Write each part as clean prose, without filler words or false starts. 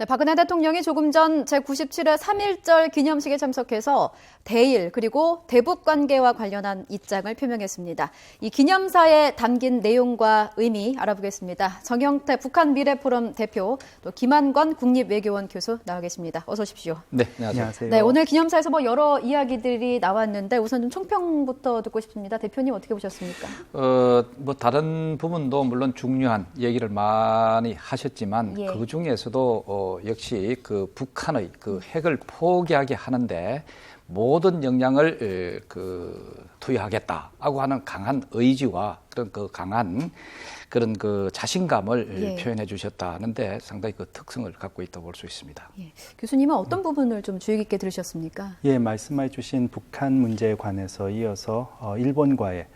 네, 박근혜 대통령이 조금 전 제97회 3.1절 기념식에 참석해서 대일 그리고 대북 관계와 관련한 입장을 표명했습니다. 이 기념사에 담긴 내용과 의미 알아보겠습니다. 정영태 북한 미래포럼 대표, 또 김한권 국립외교원 교수 나와 계십니다. 어서 오십시오. 네, 안녕하세요. 네, 오늘 기념사에서 여러 이야기들이 나왔는데 우선 좀 총평부터 듣고 싶습니다. 대표님 어떻게 보셨습니까? 다른 부분도 물론 중요한 얘기를 많이 하셨지만 예. 그 중에서도 역시 그 북한의 그 핵을 포기하게 하는데 모든 역량을 투여하겠다고 하는 강한 의지와 그런 그 강한 그런 그 자신감을 예. 표현해 주셨다는데 상당히 그 특성을 갖고 있다고 볼 수 있습니다. 예. 교수님은 어떤 부분을 좀 주의 깊게 들으셨습니까? 예, 말씀해 주신 북한 문제에 관해서 이어서 일본과의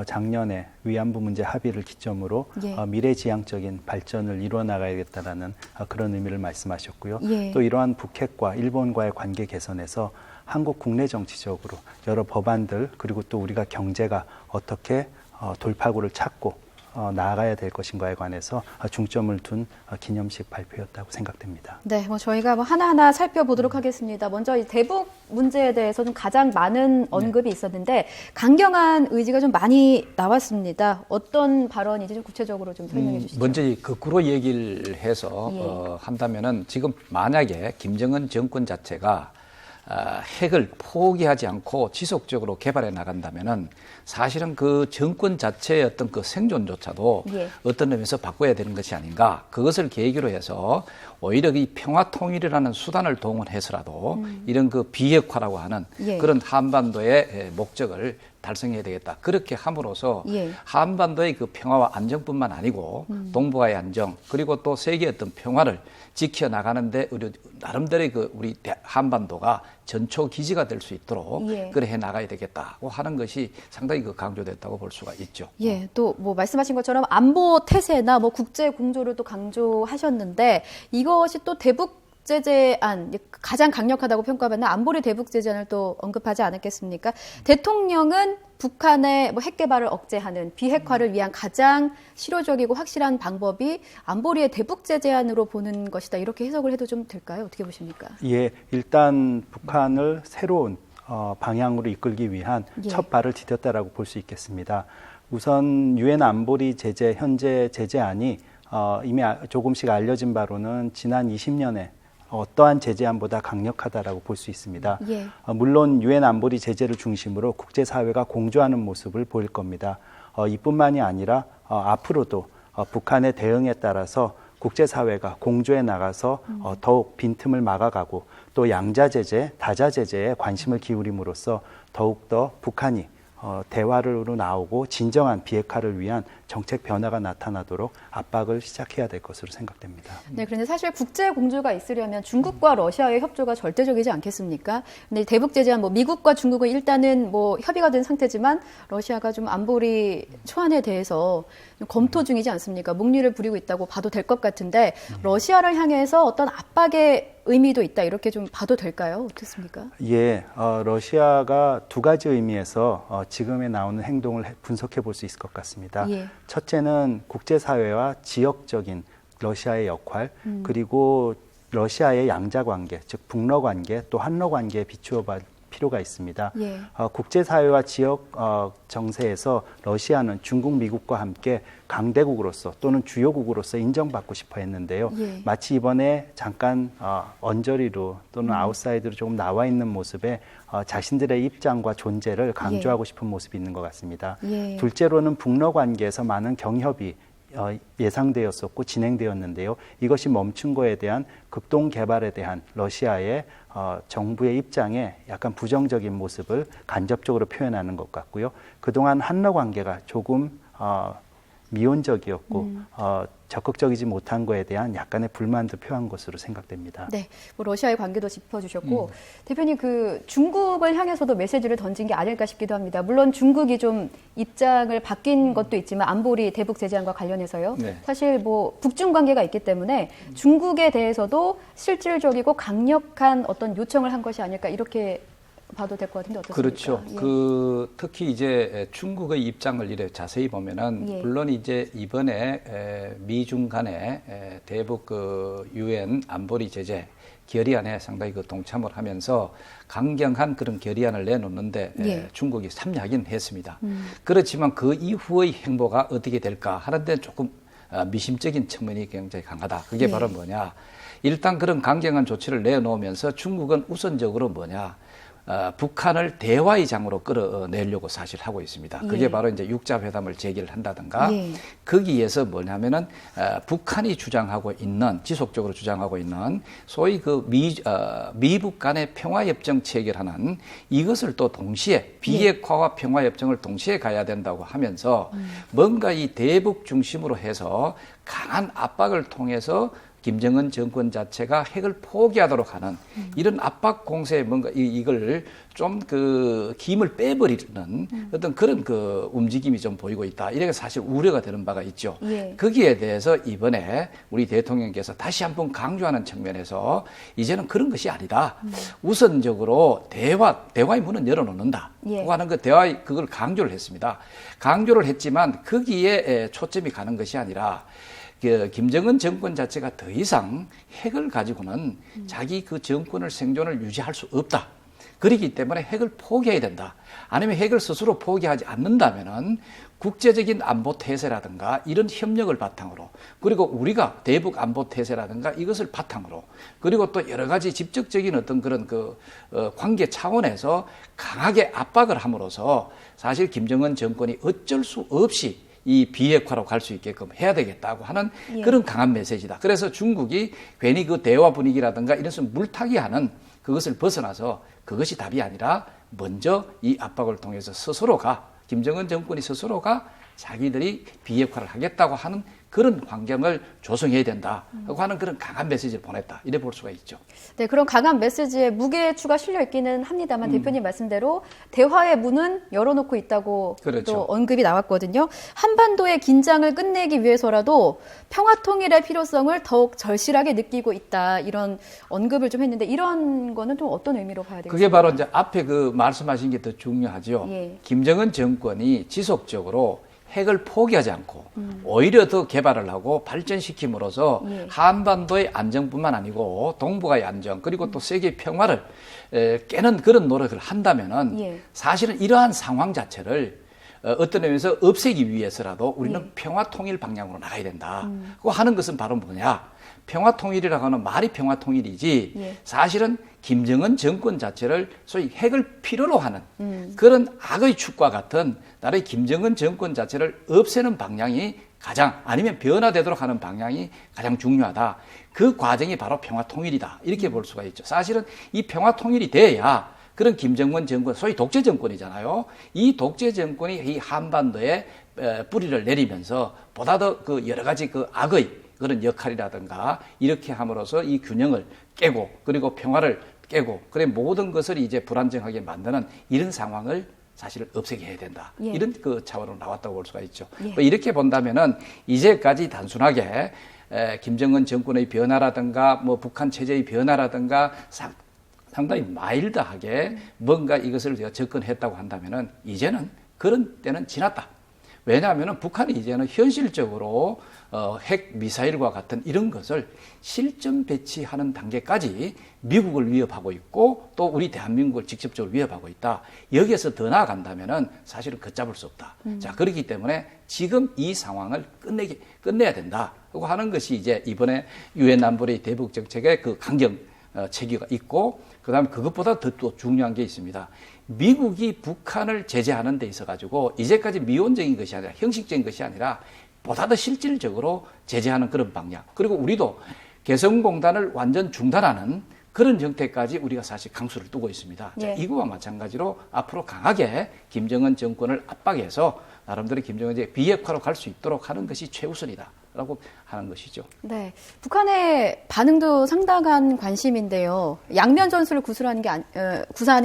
작년에 위안부 문제 합의를 기점으로 예. 미래지향적인 발전을 이루어 나가야겠다라는 그런 의미를 말씀하셨고요. 예. 또 이러한 북핵과 일본과의 관계 개선에서 한국 국내 정치적으로 여러 법안들 그리고 또 우리가 경제가 어떻게 돌파구를 찾고 나아가야 될 것인가에 관해서 중점을 둔 기념식 발표였다고 생각됩니다. 네, 저희가 하나하나 살펴보도록 하겠습니다. 먼저 이 대북 문제에 대해서 좀 가장 많은 언급이 있었는데 강경한 의지가 좀 많이 나왔습니다. 어떤 발언인지 좀 구체적으로 좀 설명해 주시죠. 먼저 거꾸로 얘기를 해서 예. 한다면은 지금 만약에 김정은 정권 자체가 핵을 포기하지 않고 지속적으로 개발해 나간다면은 사실은 그 정권 자체의 어떤 그 생존조차도 예. 어떤 의미에서 바꿔야 되는 것이 아닌가. 그것을 계기로 해서 오히려 이 평화 통일이라는 수단을 동원해서라도 이런 그 비핵화라고 하는 예. 그런 한반도의 목적을 달성해야 되겠다. 그렇게 함으로써 예. 한반도의 그 평화와 안정뿐만 아니고 동북아의 안정 그리고 또 세계의 어떤 평화를 지켜나가는데 우리 나름대로의 우리 한반도가 전초 기지가 될 수 있도록 예. 그래 해 나가야 되겠다고 하는 것이 상당히 강조됐다고 볼 수가 있죠. 예, 또 말씀하신 것처럼 안보 태세나 국제 공조를 또 강조하셨는데 이것이 또 대북 제재안 가장 강력하다고 평가받는 안보리 대북 제재안을 또 언급하지 않았겠습니까? 대통령은 북한의 핵 개발을 억제하는 비핵화를 위한 가장 실효적이고 확실한 방법이 안보리의 대북 제재안으로 보는 것이다. 이렇게 해석을 해도 좀 될까요? 어떻게 보십니까? 예, 일단 북한을 새로운 방향으로 이끌기 위한 예. 첫 발을 디뎠다라고 볼 수 있겠습니다. 우선 유엔 안보리 제재 현재 제재안이 이미 조금씩 알려진 바로는 지난 20년에 어떠한 제재안보다 강력하다라고 볼 수 있습니다. 예. 물론 유엔 안보리 제재를 중심으로 국제사회가 공조하는 모습을 보일 겁니다. 이뿐만이 아니라 앞으로도 북한의 대응에 따라서 국제사회가 공조해 나가서 더욱 빈틈을 막아가고 또 양자 제재, 다자 제재에 관심을 기울임으로써 더욱더 북한이 대화로 나오고 진정한 비핵화를 위한 정책 변화가 나타나도록 압박을 시작해야 될 것으로 생각됩니다. 네, 그런데 사실 국제 공조가 있으려면 중국과 러시아의 협조가 절대적이지 않겠습니까? 근데 대북 제재안 미국과 중국은 일단은 협의가 된 상태지만 러시아가 좀 안보리 초안에 대해서 좀 검토 중이지 않습니까? 목리를 부리고 있다고 봐도 될 것 같은데 러시아를 향해서 어떤 압박의 의미도 있다 이렇게 좀 봐도 될까요? 어떻습니까? 예, 러시아가 두 가지 의미에서 지금에 나오는 행동을 분석해 볼 수 있을 것 같습니다. 예. 첫째는 국제사회와 지역적인 러시아의 역할, 그리고 러시아의 양자관계, 즉 북러관계 또 한러관계에 비추어 볼 필요가 있습니다. 예. 국제사회와 지역 정세에서 러시아는 중국, 미국과 함께 강대국으로서 또는 주요국으로서 인정받고 싶어 했는데요. 예. 마치 이번에 잠깐 언저리로 또는 아웃사이드로 조금 나와 있는 모습에 자신들의 입장과 존재를 강조하고 싶은 모습이 있는 것 같습니다. 예. 둘째로는 북러 관계에서 많은 경협이 예상되었었고 진행되었는데요. 이것이 멈춘 거에 대한 극동 개발에 대한 러시아의 정부의 입장에 약간 부정적인 모습을 간접적으로 표현하는 것 같고요. 그동안 한러 관계가 조금 미온적이었고 적극적이지 못한 거에 대한 약간의 불만도 표한 것으로 생각됩니다. 네, 러시아의 관계도 짚어주셨고 대표님 중국을 향해서도 메시지를 던진 게 아닐까 싶기도 합니다. 물론 중국이 좀 입장을 바뀐 것도 있지만 안보리 대북 제재안과 관련해서요. 네. 사실 북중 관계가 있기 때문에 중국에 대해서도 실질적이고 강력한 어떤 요청을 한 것이 아닐까 이렇게 봐도 될 것 같은데 어떻습니까? 그렇죠. 예. 특히 이제 중국의 입장을 이래 자세히 보면은 예. 물론 이제 이번에 미중 간의 대북 유엔 안보리 제재 결의안에 상당히 동참을 하면서 강경한 그런 결의안을 내놓는데 예. 중국이 참여하긴 했습니다. 그렇지만 그 이후의 행보가 어떻게 될까 하는 데는 조금 미심적인 측면이 굉장히 강하다. 그게 예. 바로 뭐냐? 일단 그런 강경한 조치를 내놓으면서 중국은 우선적으로 뭐냐? 북한을 대화의 장으로 끌어내려고 사실 하고 있습니다. 그게 예. 바로 이제 육자회담을 제기를 한다든가 예. 거기에서 뭐냐면은 북한이 지속적으로 주장하고 있는 소위 그 미북 간의 평화협정 체결하는 이것을 또 동시에 비핵화와 평화협정을 동시에 가야 된다고 하면서 뭔가 이 대북 중심으로 해서 강한 압박을 통해서 김정은 정권 자체가 핵을 포기하도록 하는 이런 압박 공세에 뭔가 이걸 좀 김을 빼버리는 어떤 그런 움직임이 좀 보이고 있다. 이게 사실 우려가 되는 바가 있죠. 예. 거기에 대해서 이번에 우리 대통령께서 다시 한번 강조하는 측면에서 이제는 그런 것이 아니다. 우선적으로 대화의 문은 열어놓는다. 예. 하는 그걸 강조를 했습니다. 강조를 했지만 거기에 초점이 가는 것이 아니라 김정은 정권 자체가 더 이상 핵을 가지고는 자기 그 정권을 생존을 유지할 수 없다. 그렇기 때문에 핵을 포기해야 된다. 아니면 핵을 스스로 포기하지 않는다면은 국제적인 안보 태세라든가 이런 협력을 바탕으로 그리고 우리가 대북 안보 태세라든가 이것을 바탕으로 그리고 또 여러 가지 직접적인 어떤 그런 관계 차원에서 강하게 압박을 함으로써 사실 김정은 정권이 어쩔 수 없이 이 비핵화로 갈 수 있게끔 해야 되겠다고 하는 예. 그런 강한 메시지다. 그래서 중국이 괜히 그 대화 분위기라든가 이런 것을 물타기 하는 그것을 벗어나서 그것이 답이 아니라 먼저 이 압박을 통해서 김정은 정권이 스스로가 자기들이 비핵화를 하겠다고 하는 그런 환경을 조성해야 된다 하고 하는 그런 강한 메시지를 보냈다. 이래 볼 수가 있죠. 네, 그런 강한 메시지에 무게추가 실려 있기는 합니다만 대표님 말씀대로 대화의 문은 열어놓고 있다고 그렇죠. 또 언급이 나왔거든요. 한반도의 긴장을 끝내기 위해서라도 평화통일의 필요성을 더욱 절실하게 느끼고 있다. 이런 언급을 좀 했는데 이런 거는 좀 어떤 의미로 봐야 되겠습니까? 그게 바로 이제 앞에 말씀하신 게 더 중요하죠. 예. 김정은 정권이 지속적으로 핵을 포기하지 않고 오히려 더 개발을 하고 발전시킴으로써 예. 한반도의 안정뿐만 아니고 동북아의 안정 그리고 또 세계 평화를 깨는 그런 노력을 한다면은 예. 사실은 이러한 상황 자체를 어떤 의미에서 없애기 위해서라도 우리는 평화 통일 방향으로 나가야 된다. 그 하는 것은 바로 뭐냐? 평화 통일이라고 하는 말이 평화 통일이지 예. 사실은 김정은 정권 자체를 소위 핵을 필요로 하는 그런 악의 축과 같은 나라의 김정은 정권 자체를 없애는 방향이 아니면 변화되도록 하는 방향이 가장 중요하다. 그 과정이 바로 평화 통일이다. 이렇게 볼 수가 있죠. 사실은 이 평화 통일이 돼야 그런 김정은 정권, 소위 독재 정권이잖아요. 이 독재 정권이 이 한반도에 뿌리를 내리면서 보다 더 여러 가지 악의 그런 역할이라든가 이렇게 함으로써 이 균형을 깨고 그리고 평화를 깨고 그래 모든 것을 이제 불안정하게 만드는 이런 상황을 사실 없애게 해야 된다. 예. 이런 차원으로 나왔다고 볼 수가 있죠. 예. 이렇게 본다면은 이제까지 단순하게 김정은 정권의 변화라든가 북한 체제의 변화라든가 상당히 마일드하게 뭔가 이것을 접근했다고 한다면은 이제는 그런 때는 지났다. 왜냐하면 북한이 이제는 현실적으로 핵 미사일과 같은 이런 것을 실전 배치하는 단계까지 미국을 위협하고 있고 또 우리 대한민국을 직접적으로 위협하고 있다. 여기에서 더 나아간다면은 사실은 걷잡을 수 없다. 자, 그렇기 때문에 지금 이 상황을 끝내야 된다. 하고 하는 것이 이제 이번에 유엔 안보리 대북 정책의 강경 체계가 있고 그다음에 그것보다 더 또 중요한 게 있습니다. 미국이 북한을 제재하는 데 있어 가지고 이제까지 미온적인 것이 아니라 형식적인 것이 아니라 보다 더 실질적으로 제재하는 그런 방향. 그리고 우리도 개성공단을 완전 중단하는 그런 형태까지 우리가 사실 강수를 두고 있습니다. 예. 자, 이거와 마찬가지로 앞으로 강하게 김정은 정권을 압박해서 나름대로 김정은의 비핵화로 갈 수 있도록 하는 것이 최우선이다라고 하는 것이죠. 네, 북한의 반응도 상당한 관심인데요. 양면 전술을 구사하는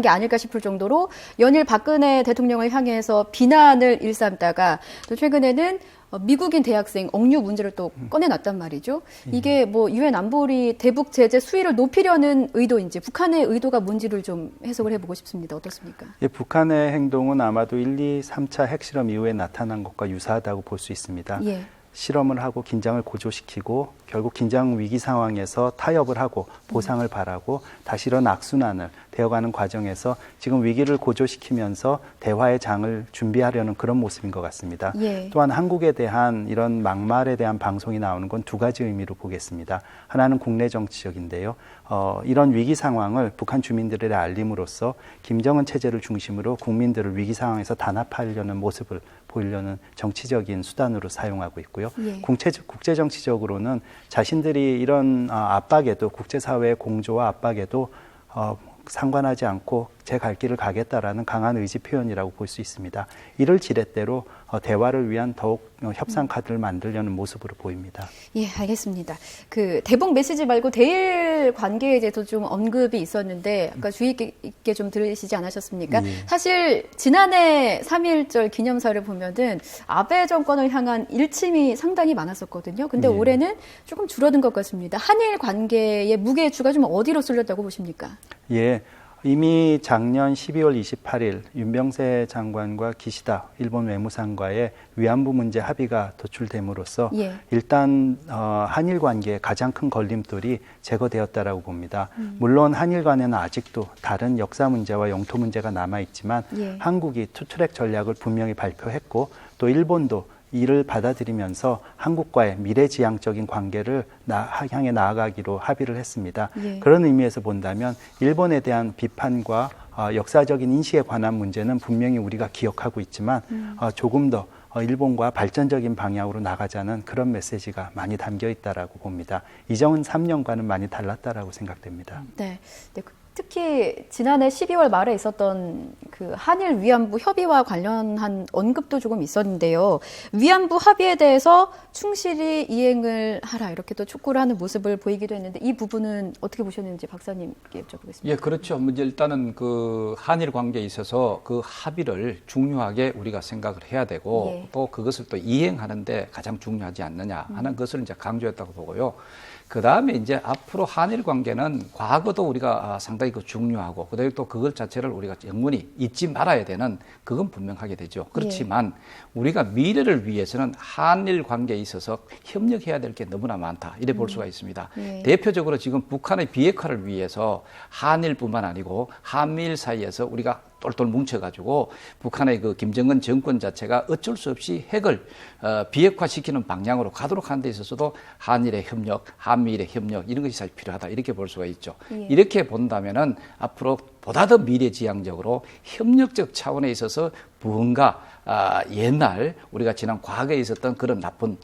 게 아닐까 싶을 정도로 연일 박근혜 대통령을 향해서 비난을 일삼다가 또 최근에는 미국인 대학생 억류 문제를 또 꺼내놨단 말이죠. 이게 뭐 유엔 안보리 대북 제재 수위를 높이려는 의도인지 북한의 의도가 뭔지를 좀 해석을 해보고 싶습니다. 어떻습니까? 예, 북한의 행동은 아마도 1, 2, 3차 핵실험 이후에 나타난 것과 유사하다고 볼 수 있습니다. 예. 실험을 하고 긴장을 고조시키고 결국 긴장 위기 상황에서 타협을 하고 보상을 바라고 다시 이런 악순환을 되어가는 과정에서 지금 위기를 고조시키면서 대화의 장을 준비하려는 그런 모습인 것 같습니다. 예. 또한 한국에 대한 이런 막말에 대한 방송이 나오는 건 두 가지 의미로 보겠습니다. 하나는 국내 정치적인데요. 이런 위기 상황을 북한 주민들에게 알림으로써 김정은 체제를 중심으로 국민들을 위기 상황에서 단합하려는 모습을 보이려는 정치적인 수단으로 사용하고 있고요. 예. 국제정치적으로는 자신들이 이런 압박에도 국제사회의 공조와 압박에도 상관하지 않고 제 갈 길을 가겠다라는 강한 의지 표현이라고 볼 수 있습니다. 이를 지렛대로 대화를 위한 더욱 협상 카드를 만들려는 모습으로 보입니다. 예, 알겠습니다. 그 대북 메시지 말고 대일 관계에 대해서 좀 언급이 있었는데 아까 주의 있게 좀 들으시지 않으셨습니까? 예. 사실 지난해 3.1절 기념사를 보면은 아베 정권을 향한 일침이 상당히 많았었거든요. 근데 예. 올해는 조금 줄어든 것 같습니다. 한일 관계의 무게주가 좀 어디로 쏠렸다고 보십니까? 예. 이미 작년 12월 28일 윤병세 장관과 기시다 일본 외무상과의 위안부 문제 합의가 도출됨으로써 예. 일단 한일 관계의 가장 큰 걸림돌이 제거되었다라고 봅니다. 물론 한일 간에는 아직도 다른 역사 문제와 영토 문제가 남아 있지만 예. 한국이 투트랙 전략을 분명히 발표했고 또 일본도 이를 받아들이면서 한국과의 미래지향적인 관계를 향해 나아가기로 합의를 했습니다. 예. 그런 의미에서 본다면 일본에 대한 비판과 역사적인 인식에 관한 문제는 분명히 우리가 기억하고 있지만 조금 더 일본과 발전적인 방향으로 나가자는 그런 메시지가 많이 담겨 있다라고 봅니다. 이전 3년과는 많이 달랐다라고 생각됩니다. 네. 네. 특히 지난해 12월 말에 있었던 그 한일 위안부 협의와 관련한 언급도 조금 있었는데요. 위안부 합의에 대해서 충실히 이행을 하라 이렇게 또 촉구를 하는 모습을 보이기도 했는데 이 부분은 어떻게 보셨는지 박사님께 여쭤보겠습니다. 예, 그렇죠. 먼저 일단은 그 한일 관계에 있어서 그 합의를 중요하게 우리가 생각을 해야 되고 예. 또 그것을 또 이행하는데 가장 중요하지 않느냐 하는 것을 이제 강조했다고 보고요. 그 다음에 이제 앞으로 한일 관계는 과거도 우리가 상당히 중요하고 그다음에 또 그것 자체를 우리가 영원히 잊지 말아야 되는 그건 분명하게 되죠. 그렇지만 우리가 미래를 위해서는 한일 관계에 있어서 협력해야 될 게 너무나 많다. 이래 볼 수가 있습니다. 예. 대표적으로 지금 북한의 비핵화를 위해서 한일뿐만 아니고 한미일 사이에서 우리가 똘똘 뭉쳐가지고 북한의 그 김정은 정권 자체가 어쩔 수 없이 핵을 비핵화시키는 방향으로 가도록 하는 데 있어서도 한일의 협력, 한미일의 협력 이런 것이 사실 필요하다 이렇게 볼 수가 있죠. 예. 이렇게 본다면은 앞으로 보다 더 미래지향적으로 협력적 차원에 있어서 무언가 옛날 우리가 지난 과거에 있었던 그런 나쁜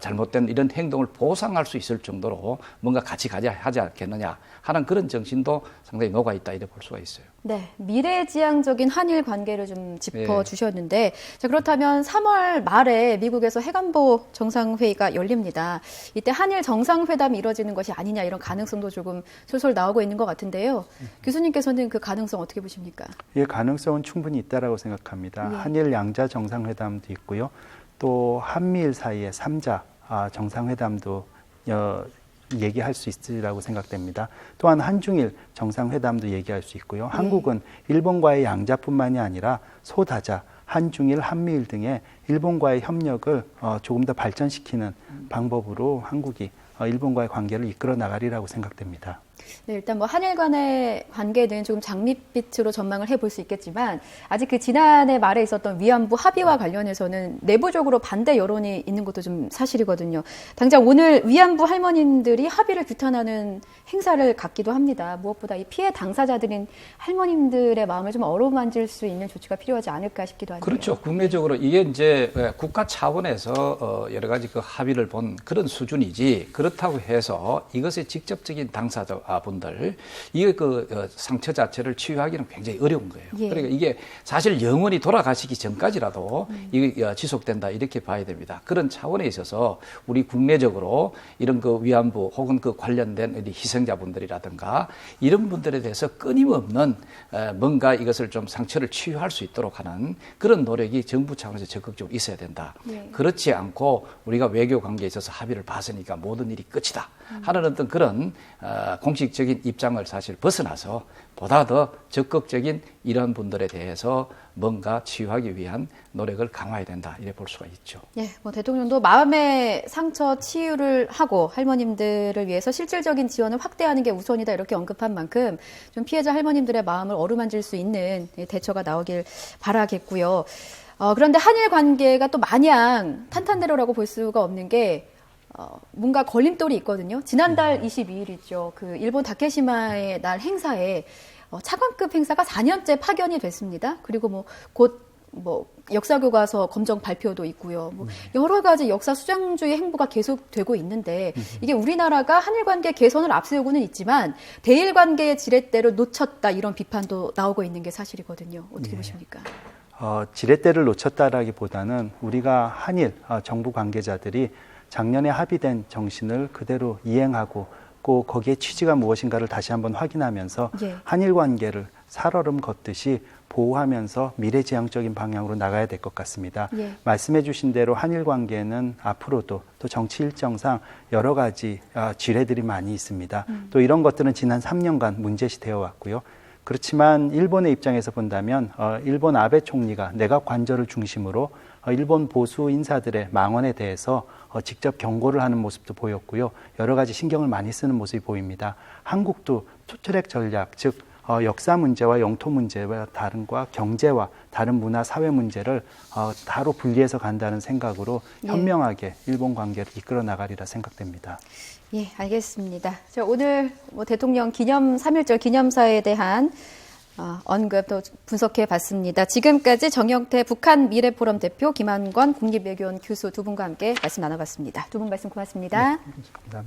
잘못된 이런 행동을 보상할 수 있을 정도로 뭔가 같이 하지 않겠느냐 하는 그런 정신도 상당히 녹아 있다 이래 볼 수가 있어요. 네, 미래지향적인 한일 관계를 좀 짚어주셨는데 자, 그렇다면 3월 말에 미국에서 핵안보 정상회의가 열립니다. 이때 한일 정상회담이 이루어지는 것이 아니냐 이런 가능성도 조금 솔솔 나오고 있는 것 같은데요. 교수님께서는 그 가능성 어떻게 보십니까? 예, 가능성은 충분히 있다라고 생각합니다. 예. 한일 양자 정상회담도 있고요. 또 한미일 사이의 3자 정상회담도 얘기할 수 있으리라고 생각됩니다. 또한 한중일 정상회담도 얘기할 수 있고요. 한국은 일본과의 양자뿐만이 아니라 소다자, 한중일, 한미일 등의 일본과의 협력을 조금 더 발전시키는 방법으로 한국이 일본과의 관계를 이끌어 나가리라고 생각됩니다. 네, 일단 뭐 한일 간의 관계는 조금 장밋빛으로 전망을 해볼 수 있겠지만 아직 그 지난해 말에 있었던 위안부 합의와 관련해서는 내부적으로 반대 여론이 있는 것도 좀 사실이거든요. 당장 오늘 위안부 할머님들이 합의를 규탄하는 행사를 갖기도 합니다. 무엇보다 이 피해 당사자들인 할머님들의 마음을 좀 어루만질 수 있는 조치가 필요하지 않을까 싶기도 하네요. 그렇죠. 국내적으로 이게 이제 국가 차원에서 여러 가지 그 합의를 본 그런 수준이지 그렇다고 해서 이것의 직접적인 당사자 분들 이게 상처 자체를 치유하기는 굉장히 어려운 거예요. 예. 그러니까 이게 사실 영원히 돌아가시기 전까지라도 이게 지속된다 이렇게 봐야 됩니다. 그런 차원에 있어서 우리 국내적으로 이런 위안부 혹은 관련된 희생자분들이라든가 이런 분들에 대해서 끊임없는 뭔가 이것을 좀 상처를 치유할 수 있도록 하는 그런 노력이 정부 차원에서 적극적으로 있어야 된다. 예. 그렇지 않고 우리가 외교 관계에 있어서 합의를 봤으니까 모든 일이 끝이다 하는 어떤 그런 공식적인 입장을 사실 벗어나서 보다 더 적극적인 이런 분들에 대해서 뭔가 치유하기 위한 노력을 강화해야 된다 이래 볼 수가 있죠. 예, 대통령도 마음의 상처 치유를 하고 할머님들을 위해서 실질적인 지원을 확대하는 게 우선이다 이렇게 언급한 만큼 좀 피해자 할머님들의 마음을 어루만질 수 있는 대처가 나오길 바라겠고요. 그런데 한일 관계가 또 마냥 탄탄대로라고 볼 수가 없는 게 뭔가 걸림돌이 있거든요. 지난달 22일이죠. 일본 다케시마의 날 행사에 차관급 행사가 4년째 파견이 됐습니다. 그리고 곧 역사 교과서 검정 발표도 있고요. 여러 가지 역사 수장주의 행보가 계속되고 있는데 이게 우리나라가 한일 관계 개선을 앞세우고는 있지만 대일 관계의 지렛대로 놓쳤다 이런 비판도 나오고 있는 게 사실이거든요. 어떻게 보십니까? 지렛대를 놓쳤다라기보다는 우리가 한일 정부 관계자들이 작년에 합의된 정신을 그대로 이행하고 꼭 거기에 취지가 무엇인가를 다시 한번 확인하면서 예. 한일 관계를 살얼음 걷듯이 보호하면서 미래지향적인 방향으로 나가야 될 것 같습니다. 예. 말씀해 주신 대로 한일 관계는 앞으로도 또 정치 일정상 여러 가지 지뢰들이 많이 있습니다. 또 이런 것들은 지난 3년간 문제시되어 왔고요. 그렇지만 일본의 입장에서 본다면 일본 아베 총리가 내각 관저를 중심으로 일본 보수 인사들의 망언에 대해서 직접 경고를 하는 모습도 보였고요. 여러 가지 신경을 많이 쓰는 모습이 보입니다. 한국도 투트랙 전략, 즉 역사 문제와 영토 문제와 다른과 경제와 다른 문화 사회 문제를 따로 분리해서 간다는 생각으로 현명하게 일본 관계를 이끌어 나가리라 생각됩니다. 예, 알겠습니다. 오늘 대통령 3.1절 기념사에 대한 언급 또 분석해 봤습니다. 지금까지 정영태 북한 미래포럼 대표, 김한권 국립외교원 교수 두 분과 함께 말씀 나눠봤습니다. 두 분 말씀 고맙습니다. 네, 감사합니다.